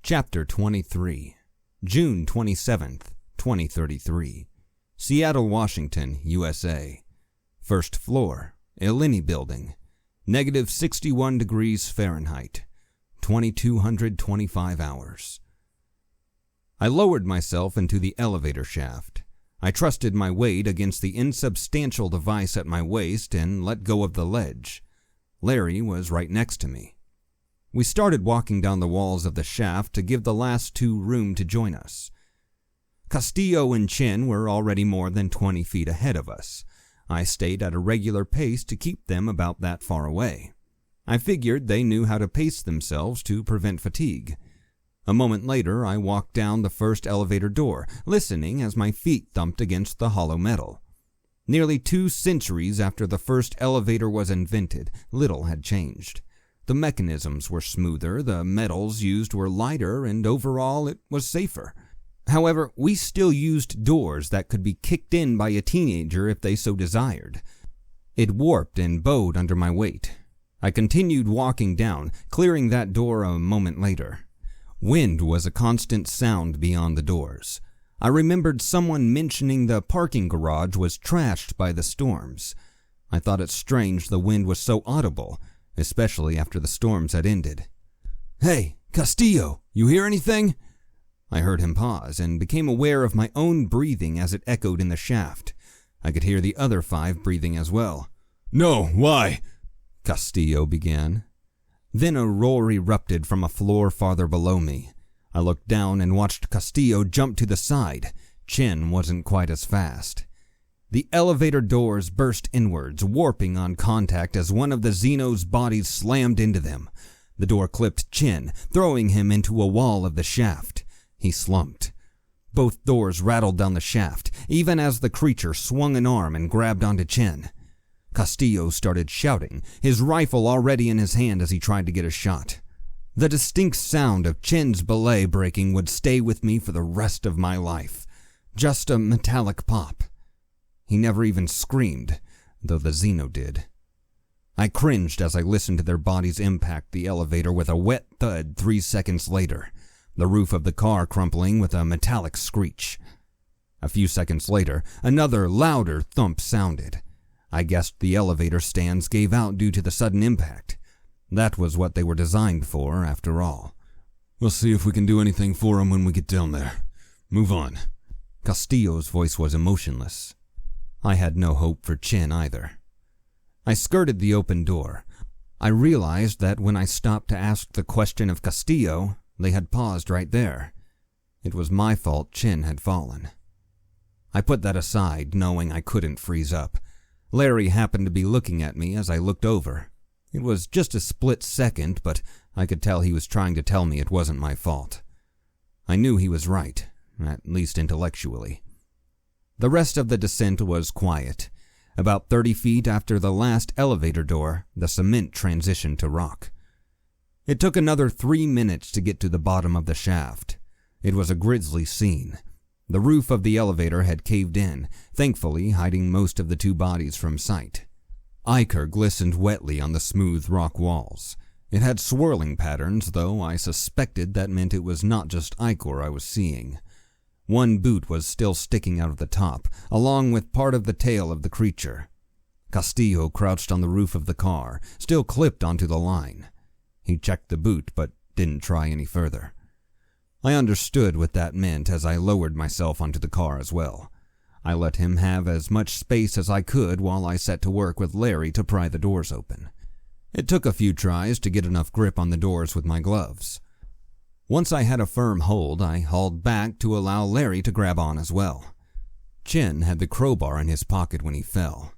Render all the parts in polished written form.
Chapter 23, June 27th, 2033, Seattle, Washington, USA. First floor, Illini Building, negative 61 degrees Fahrenheit, 2225 hours. I lowered myself into the elevator shaft. I trusted my weight against the insubstantial device at my waist and let go of the ledge. Larry was right next to me. We started walking down the walls of the shaft to give the last two room to join us. Castillo and Chen were already more than 20 feet ahead of us. I stayed at a regular pace to keep them about that far away. I figured they knew how to pace themselves to prevent fatigue. A moment later, I walked down the first elevator door, listening as my feet thumped against the hollow metal. Nearly 2 centuries after the first elevator was invented, little had changed. The mechanisms were smoother, the metals used were lighter, and overall it was safer. However, we still used doors that could be kicked in by a teenager if they so desired. It warped and bowed under my weight. I continued walking down, clearing that door a moment later. Wind was a constant sound beyond the doors. I remembered someone mentioning the parking garage was trashed by the storms. I thought it strange the wind was so audible, especially after the storms had ended. "Hey, Castillo, you hear anything?" I heard him pause and became aware of my own breathing as it echoed in the shaft. I could hear the other 5 breathing as well. "No, why?" Castillo began. Then a roar erupted from a floor farther below me. I looked down and watched Castillo jump to the side. Chen wasn't quite as fast. The elevator doors burst inwards, warping on contact as one of the Xeno's bodies slammed into them. The door clipped Chen, throwing him into a wall of the shaft. He slumped. Both doors rattled down the shaft, even as the creature swung an arm and grabbed onto Chen. Castillo started shouting, his rifle already in his hand as he tried to get a shot. The distinct sound of Chen's belay breaking would stay with me for the rest of my life. Just a metallic pop. He never even screamed, though the Xeno did. I cringed as I listened to their bodies impact the elevator with a wet thud 3 seconds later, the roof of the car crumpling with a metallic screech. A few seconds later, another louder thump sounded. I guessed the elevator stands gave out due to the sudden impact. That was what they were designed for, after all. "We'll see if we can do anything for him when we get down there. Move on." Castillo's voice was emotionless. I had no hope for Chen either. I skirted the open door. I realized that when I stopped to ask the question of Castillo, they had paused right there. It was my fault Chen had fallen. I put that aside, knowing I couldn't freeze up. Larry happened to be looking at me as I looked over. It was just a split second, but I could tell he was trying to tell me it wasn't my fault. I knew he was right, at least intellectually. The rest of the descent was quiet. About 30 feet after the last elevator door, the cement transitioned to rock. It took another 3 minutes to get to the bottom of the shaft. It was a grisly scene. The roof of the elevator had caved in, thankfully hiding most of the 2 bodies from sight. Ichor glistened wetly on the smooth rock walls. It had swirling patterns, though I suspected that meant it was not just ichor I was seeing. One boot was still sticking out of the top, along with part of the tail of the creature. Castillo crouched on the roof of the car, still clipped onto the line. He checked the boot, but didn't try any further. I understood what that meant as I lowered myself onto the car as well. I let him have as much space as I could while I set to work with Larry to pry the doors open. It took a few tries to get enough grip on the doors with my gloves. Once I had a firm hold, I hauled back to allow Larry to grab on as well. Chen had the crowbar in his pocket when he fell.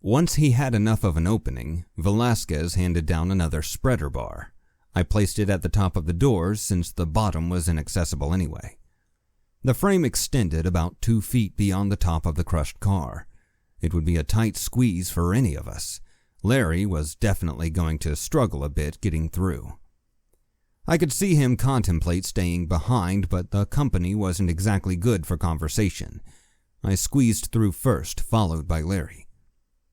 Once he had enough of an opening, Velasquez handed down another spreader bar. I placed it at the top of the doors since the bottom was inaccessible anyway. The frame extended about 2 feet beyond the top of the crushed car. It would be a tight squeeze for any of us. Larry was definitely going to struggle a bit getting through. I could see him contemplate staying behind, but the company wasn't exactly good for conversation. I squeezed through first, followed by Larry.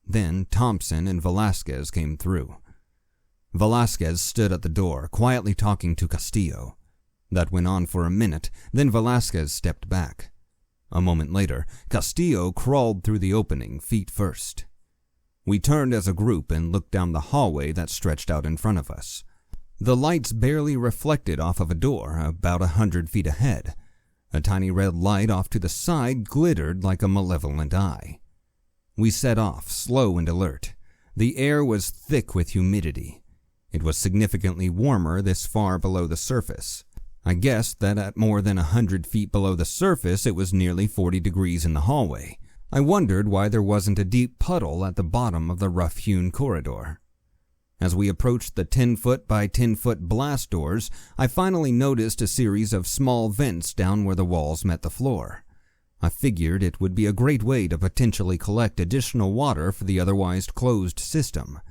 Then Thompson and Velasquez came through. Velasquez stood at the door, quietly talking to Castillo. That went on for a minute, then Velasquez stepped back. A moment later, Castillo crawled through the opening, feet first. We turned as a group and looked down the hallway that stretched out in front of us. The lights barely reflected off of a door about 100 feet ahead. A tiny red light off to the side glittered like a malevolent eye. We set off, slow and alert. The air was thick with humidity. It was significantly warmer this far below the surface. I guessed that at more than 100 feet below the surface it was nearly 40 degrees in the hallway. I wondered why there wasn't a deep puddle at the bottom of the rough-hewn corridor. As we approached the 10-foot by 10-foot blast doors, I finally noticed a series of small vents down where the walls met the floor. I figured it would be a great way to potentially collect additional water for the otherwise closed system.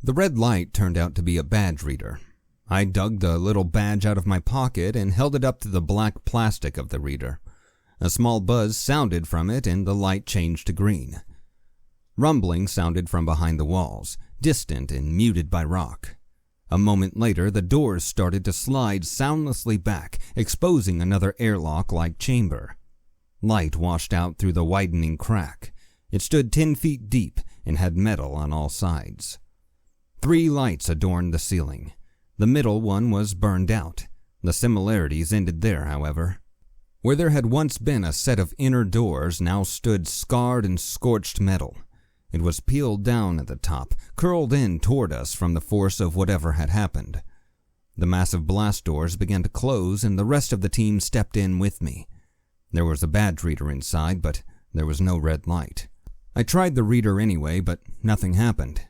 The red light turned out to be a badge reader. I dug the little badge out of my pocket and held it up to the black plastic of the reader. A small buzz sounded from it and the light changed to green. Rumbling sounded from behind the walls, distant and muted by rock. A moment later, the doors started to slide soundlessly back, exposing another airlock-like chamber. Light washed out through the widening crack. It stood 10 feet deep and had metal on all sides. 3 lights adorned the ceiling. The middle one was burned out. The similarities ended there, however. Where there had once been a set of inner doors now stood scarred and scorched metal. It was peeled down at the top, curled in toward us from the force of whatever had happened. The massive blast doors began to close and the rest of the team stepped in with me. There was a badge reader inside, but there was no red light. I tried the reader anyway, but nothing happened.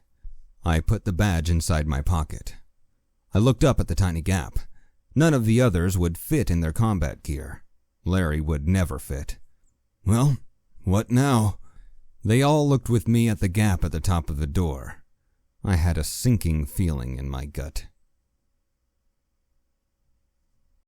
I put the badge inside my pocket. I looked up at the tiny gap. None of the others would fit in their combat gear. Larry would never fit. Well, what now? They all looked with me at the gap at the top of the door. I had a sinking feeling in my gut.